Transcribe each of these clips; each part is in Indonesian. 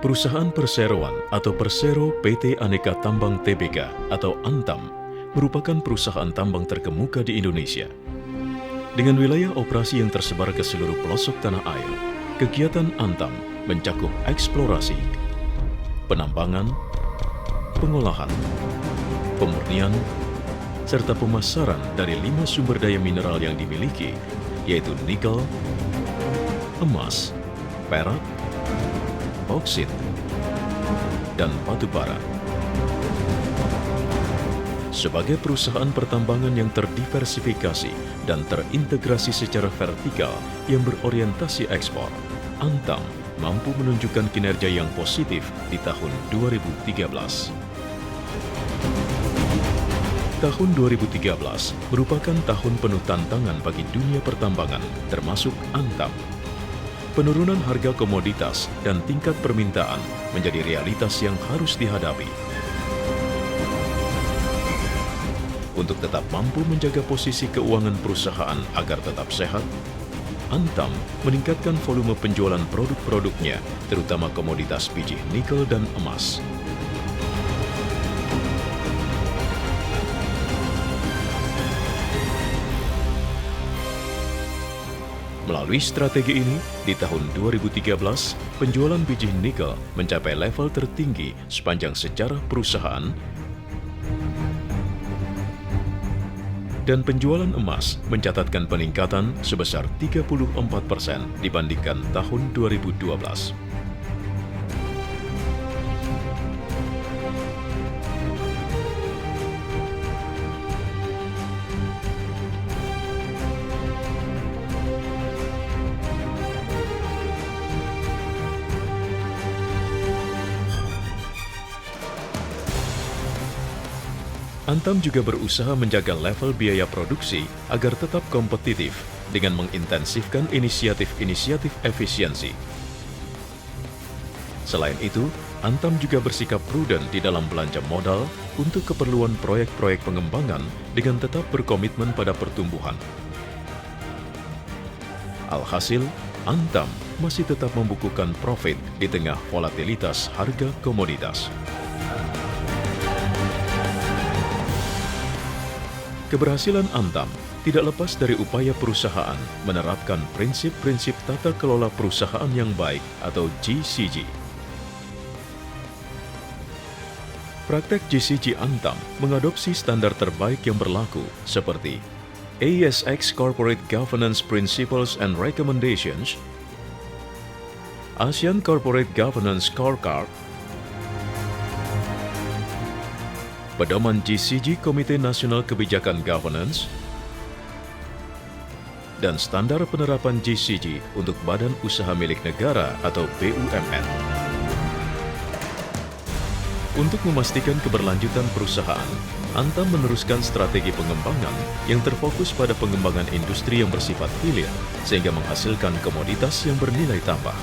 Perusahaan perseroan atau Persero PT Aneka Tambang Tbk atau Antam merupakan perusahaan tambang terkemuka di Indonesia. Dengan wilayah operasi yang tersebar ke seluruh pelosok tanah air, kegiatan Antam mencakup eksplorasi, penambangan, pengolahan, pemurnian, serta pemasaran dari 5 sumber daya mineral yang dimiliki, yaitu nikel, emas, perak, bauksit, dan batu bara. Sebagai perusahaan pertambangan yang terdiversifikasi dan terintegrasi secara vertikal yang berorientasi ekspor, Antam mampu menunjukkan kinerja yang positif di tahun 2013. Tahun 2013 merupakan tahun penuh tantangan bagi dunia pertambangan, termasuk Antam. Penurunan harga komoditas dan tingkat permintaan menjadi realitas yang harus dihadapi. Untuk tetap mampu menjaga posisi keuangan perusahaan agar tetap sehat, Antam meningkatkan volume penjualan produk-produknya, terutama komoditas biji nikel dan emas. Melalui strategi ini, di tahun 2013, penjualan biji nikel mencapai level tertinggi sepanjang sejarah perusahaan, dan penjualan emas mencatatkan peningkatan sebesar 34% dibandingkan tahun 2012. Antam juga berusaha menjaga level biaya produksi agar tetap kompetitif dengan mengintensifkan inisiatif-inisiatif efisiensi. Selain itu, Antam juga bersikap prudent di dalam belanja modal untuk keperluan proyek-proyek pengembangan dengan tetap berkomitmen pada pertumbuhan. Alhasil, Antam masih tetap membukukan profit di tengah volatilitas harga komoditas. Keberhasilan Antam tidak lepas dari upaya perusahaan menerapkan prinsip-prinsip tata kelola perusahaan yang baik atau GCG. Praktek GCG Antam mengadopsi standar terbaik yang berlaku seperti ASX Corporate Governance Principles and Recommendations, ASEAN Corporate Governance Scorecard, Pedoman GCG Komite Nasional Kebijakan Governance, dan standar penerapan GCG untuk Badan Usaha Milik Negara atau BUMN. Untuk memastikan keberlanjutan perusahaan, Antam meneruskan strategi pengembangan yang terfokus pada pengembangan industri yang bersifat hilir sehingga menghasilkan komoditas yang bernilai tambah.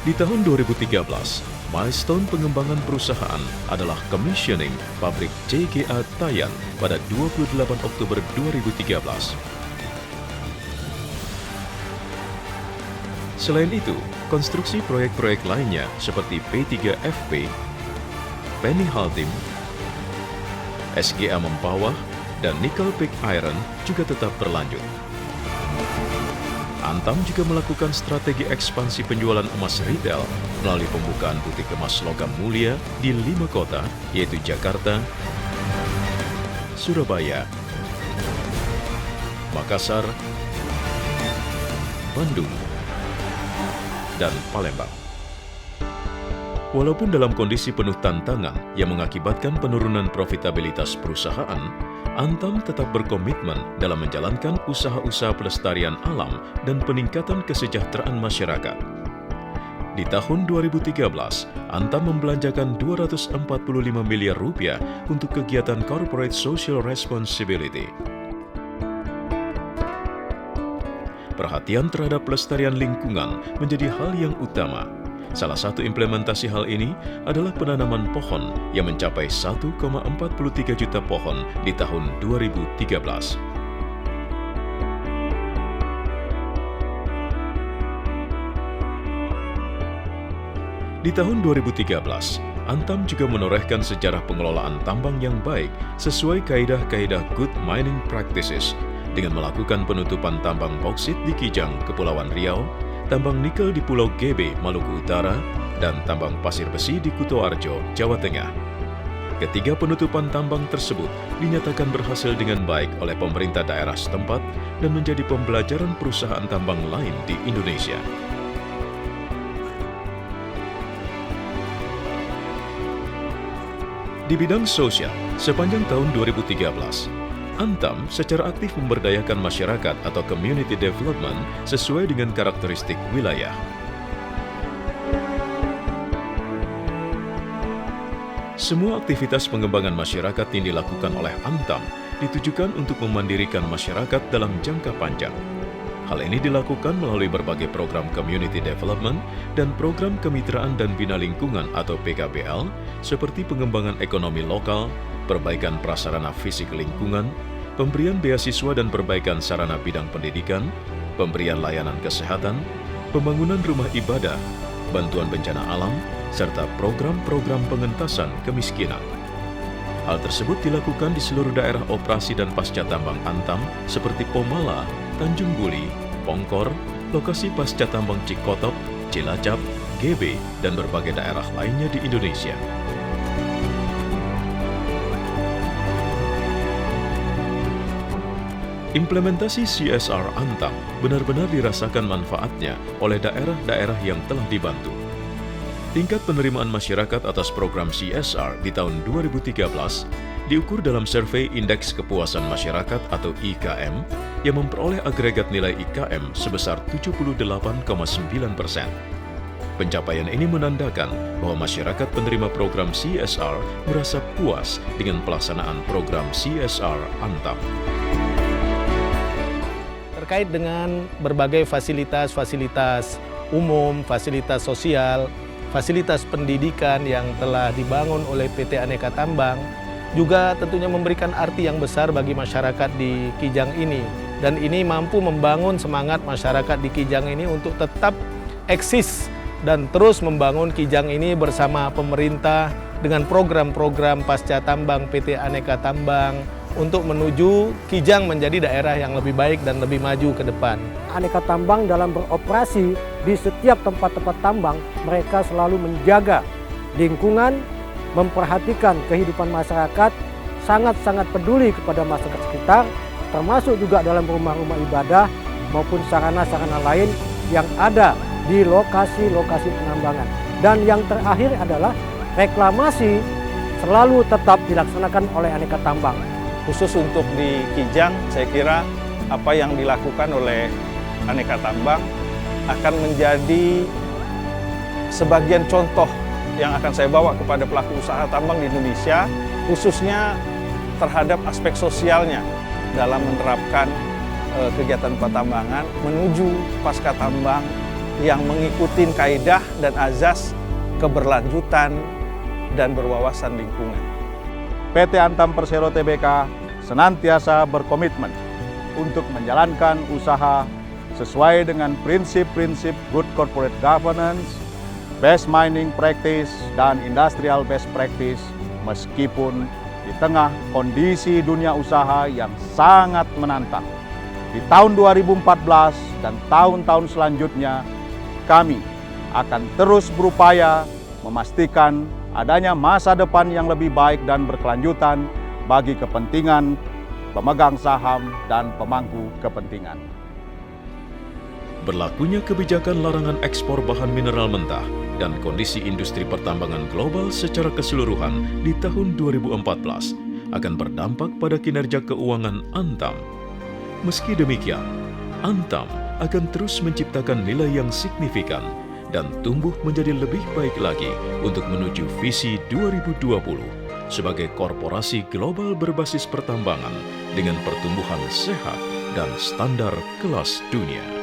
Di tahun 2013, milestone pengembangan perusahaan adalah commissioning pabrik JGA Tayan pada 28 Oktober 2013. Selain itu, konstruksi proyek-proyek lainnya seperti P3FP, Penny Haltim, SGA Mempawah, dan Nickel Pig Iron juga tetap berlanjut. Antam juga melakukan strategi ekspansi penjualan emas retail melalui pembukaan butik emas logam mulia di 5 kota, yaitu Jakarta, Surabaya, Makassar, Bandung, dan Palembang. Walaupun dalam kondisi penuh tantangan yang mengakibatkan penurunan profitabilitas perusahaan, Antam tetap berkomitmen dalam menjalankan usaha-usaha pelestarian alam dan peningkatan kesejahteraan masyarakat. Di tahun 2013, Antam membelanjakan Rp245 miliar untuk kegiatan Corporate Social Responsibility. Perhatian terhadap pelestarian lingkungan menjadi hal yang utama. Salah satu implementasi hal ini adalah penanaman pohon yang mencapai 1,43 juta pohon di tahun 2013. Di tahun 2013, Antam juga menorehkan sejarah pengelolaan tambang yang baik sesuai kaidah-kaidah Good Mining Practices dengan melakukan penutupan tambang bauksit di Kijang, Kepulauan Riau, tambang nikel di Pulau GB, Maluku Utara, dan tambang pasir besi di Kutoarjo, Jawa Tengah. Ketiga penutupan tambang tersebut dinyatakan berhasil dengan baik oleh pemerintah daerah setempat dan menjadi pembelajaran perusahaan tambang lain di Indonesia. Di bidang sosial, sepanjang tahun 2013, Antam secara aktif memberdayakan masyarakat atau community development sesuai dengan karakteristik wilayah. Semua aktivitas pengembangan masyarakat yang dilakukan oleh Antam ditujukan untuk memandirikan masyarakat dalam jangka panjang. Hal ini dilakukan melalui berbagai program community development dan program kemitraan dan bina lingkungan atau PKBL seperti pengembangan ekonomi lokal, perbaikan prasarana fisik lingkungan, pemberian beasiswa dan perbaikan sarana bidang pendidikan, pemberian layanan kesehatan, pembangunan rumah ibadah, bantuan bencana alam, serta program-program pengentasan kemiskinan. Hal tersebut dilakukan di seluruh daerah operasi dan pasca tambang Antam seperti Pomala, Tanjung Buli, Pongkor, lokasi pasca tambang Cikotop, Cilacap, GB, dan berbagai daerah lainnya di Indonesia. Implementasi CSR Antam benar-benar dirasakan manfaatnya oleh daerah-daerah yang telah dibantu. Tingkat penerimaan masyarakat atas program CSR di tahun 2013 diukur dalam survei Indeks Kepuasan Masyarakat atau IKM yang memperoleh agregat nilai IKM sebesar 78,9%. Pencapaian ini menandakan bahwa masyarakat penerima program CSR merasa puas dengan pelaksanaan program CSR Antam. Terkait dengan berbagai fasilitas-fasilitas umum, fasilitas sosial, fasilitas pendidikan yang telah dibangun oleh PT Aneka Tambang juga tentunya memberikan arti yang besar bagi masyarakat di Kijang ini. Dan ini mampu membangun semangat masyarakat di Kijang ini untuk tetap eksis dan terus membangun Kijang ini bersama pemerintah dengan program-program pasca tambang PT Aneka Tambang untuk menuju Kijang menjadi daerah yang lebih baik dan lebih maju ke depan. Aneka Tambang dalam beroperasi di setiap tempat-tempat tambang, mereka selalu menjaga lingkungan, memperhatikan kehidupan masyarakat, sangat-sangat peduli kepada masyarakat sekitar, termasuk juga dalam rumah-rumah ibadah maupun sarana-sarana lain yang ada di lokasi-lokasi penambangan. Dan yang terakhir adalah reklamasi selalu tetap dilaksanakan oleh Aneka Tambang. Khusus untuk di Kijang, saya kira apa yang dilakukan oleh Aneka Tambang akan menjadi sebagian contoh yang akan saya bawa kepada pelaku usaha tambang di Indonesia, khususnya terhadap aspek sosialnya dalam menerapkan kegiatan pertambangan menuju pasca tambang yang mengikuti kaidah dan azas keberlanjutan dan berwawasan lingkungan. PT Antam Persero Tbk senantiasa berkomitmen untuk menjalankan usaha sesuai dengan prinsip-prinsip good corporate governance, best mining practice, dan industrial best practice meskipun di tengah kondisi dunia usaha yang sangat menantang. Di tahun 2014 dan tahun-tahun selanjutnya, kami akan terus berupaya memastikan adanya masa depan yang lebih baik dan berkelanjutan bagi kepentingan pemegang saham dan pemangku kepentingan. Berlakunya kebijakan larangan ekspor bahan mineral mentah dan kondisi industri pertambangan global secara keseluruhan di tahun 2014 akan berdampak pada kinerja keuangan Antam. Meski demikian, Antam akan terus menciptakan nilai yang signifikan dan tumbuh menjadi lebih baik lagi untuk menuju visi 2020 sebagai korporasi global berbasis pertambangan dengan pertumbuhan sehat dan standar kelas dunia.